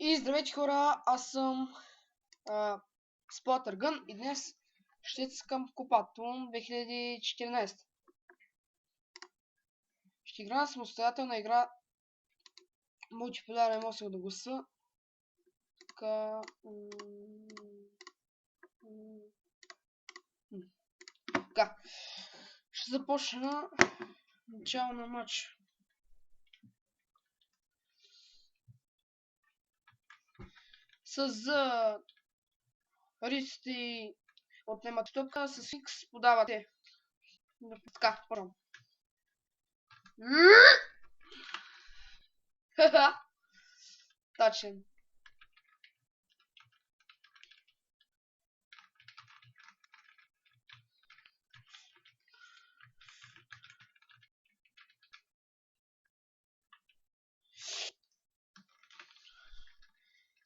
И здравейте хора, аз съм Спотъргън и днес ще искам Купатон 2014. Ще игра самостоятелна игра мултиплеер, не мога да гласа. Така. Ще започна начало на матч. С риците отнемат топка, с X подавате. Така, първо. Тачен.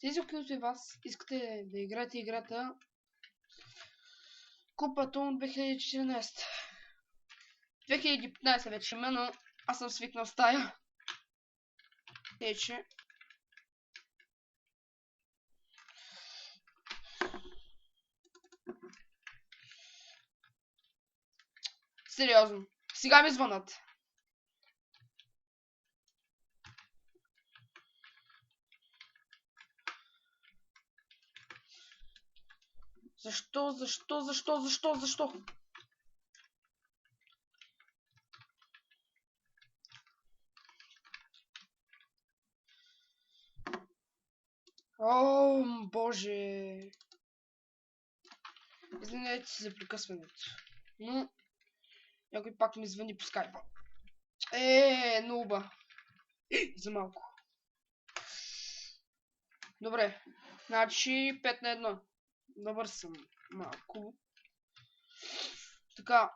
Тези, които и вас искате да играете играта Купатон 2014. 2015 вече има, но аз съм свикнал с тая. Тече. Сериозно. Сега ми звънат. Защо? О, боже. Извинете се за прекъсването. Но някой пак ми звъни по скайпа. Нуба. За малко. Добре. Значи 5 на 1. Добър съм малко. Така.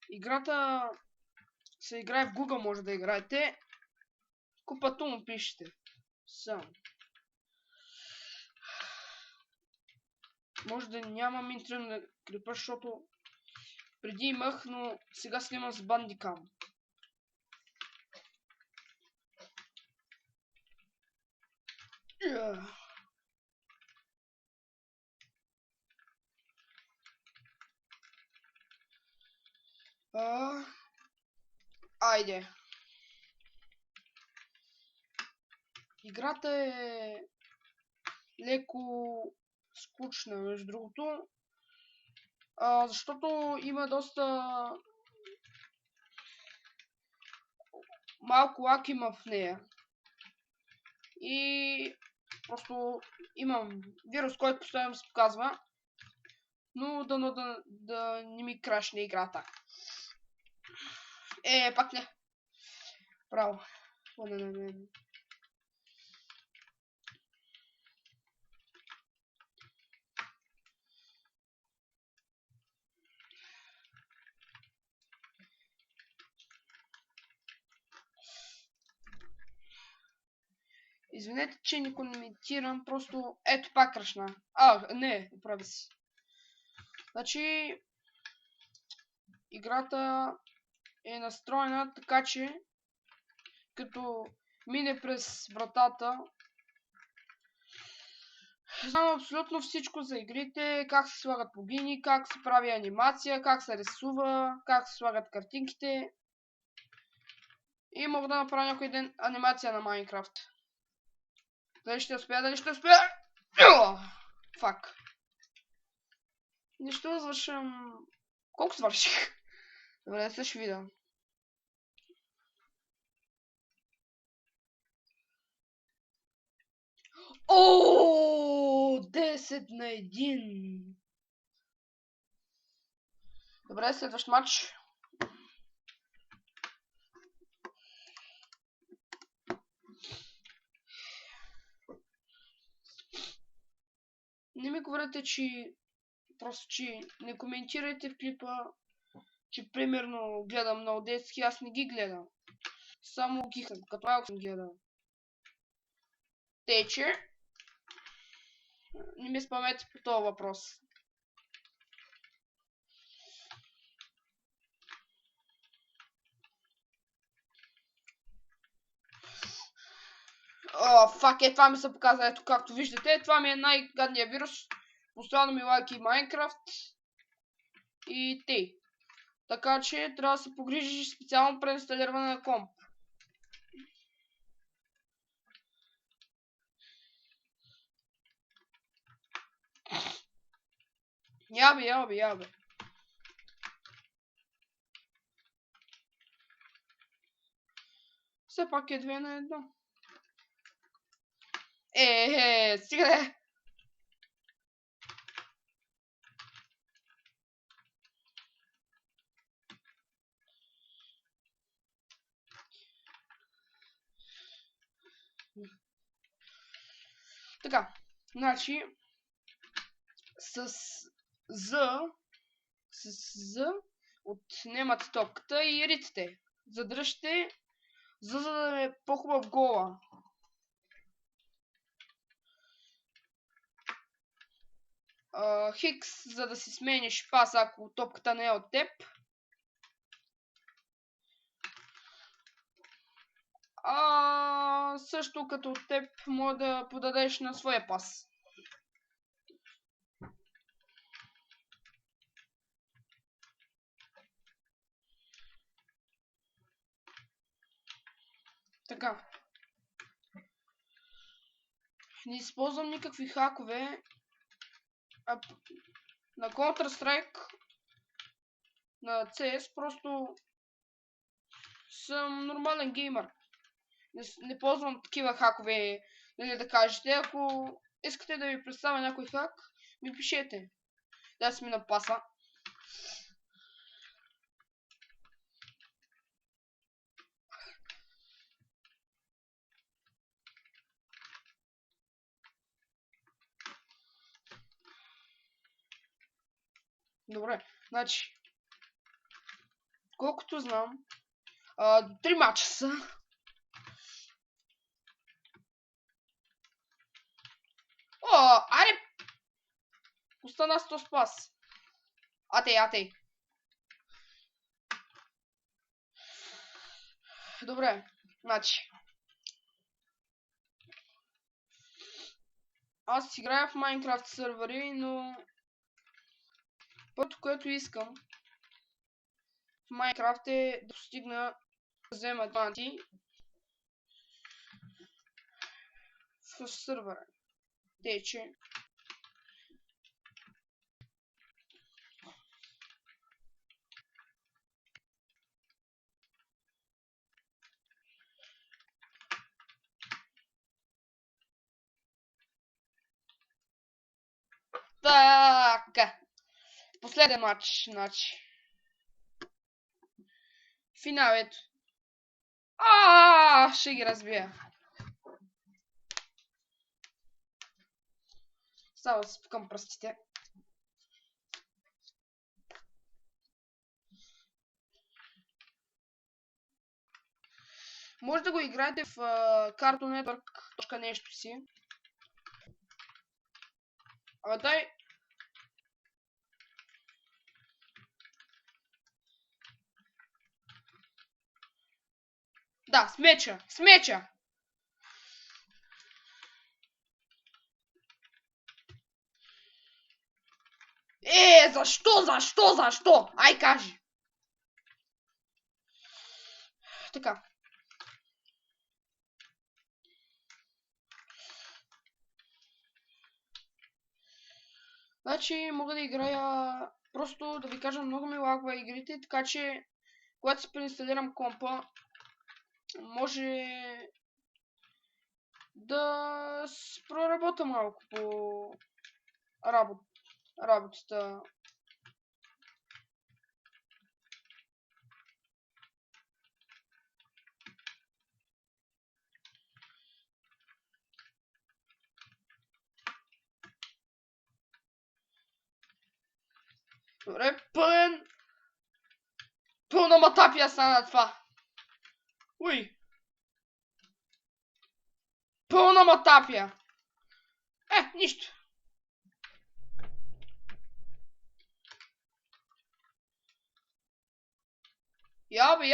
Играта се играе в Google, може да играете. Купатон пишете. Само. Може да нямам интернет на клипа, защото преди имах, но сега снимам с Bandicam. Айде. Играта е леко скучна, между другото. Защото има доста малко лак има в нея. И просто имам вирус, който постоянно се показва. Но да не ми крашне играта. Пак не. Право. Не. Извинете, че не коментирам, просто ето пак крашна. Не, оправи се. Значи, играта е настроена така, че като мине през вратата, знам абсолютно всичко за игрите, как се слагат плагини, как се прави анимация, как се рисува, как се слагат картинките. И мога да направя някой ден анимация на Майнкрафт. Дали ще успея? Фак. Нищо, завършам... Колко свърших? Добре, да ще видя. О, 10 на 1. Добре, следващ матч. Не ми говорите, че просто, че не коментирайте в клипа, че примерно гледам много детски, аз не ги гледам. Само ги като малко съм гледал. Тече. Не ми спомнете по този въпрос. О, фак, това ми се показва, ето както виждате. Това ми е най-гадният вирус. Постоянно ми лайки Майнкрафт. И тъй. Така че трябва да се погрижиш специално преинсталиране на комп. Ябе. Все пак е 2 на 1. Стига де. Така, значи с Z отнемат топката и ритите. Задръжте за да е по-хубав гола. Хикс, за да си смениш пас, ако топката не е от теб. Също като от теб може да подадеш на своя пас. Така. Не използвам никакви хакове. На Counter-Strike, на CS, просто съм нормален геймър. Не ползвам такива хакове, нали да кажете. Ако искате да ви представя някой хак, ми пишете. Да си ми напаса. Добре, значи, колкото знам, 3 мача са. Аре! Остана 100 спас. Атей. Добре, значи. Аз играя в Майнкрафт сервери, но първото, което искам в Майнкрафт е да достигна да взема диаманти в сервера. Тече. Така. Последен матч, значи. Финалето. Ще ги разбия. Само да спукам пръстите. Може да го играете в Cartoon Network нещо си. Дай. Да, смеча. Защо? Ай, кажи. Така. Значи мога да играя, просто да ви кажа, много ми лагва игрите, така че когато си преинсталирам компа, може да проработя малко по работата. Добре, пълна матапия стана това. Уй! Пълна матапия! Нищо. Ябе!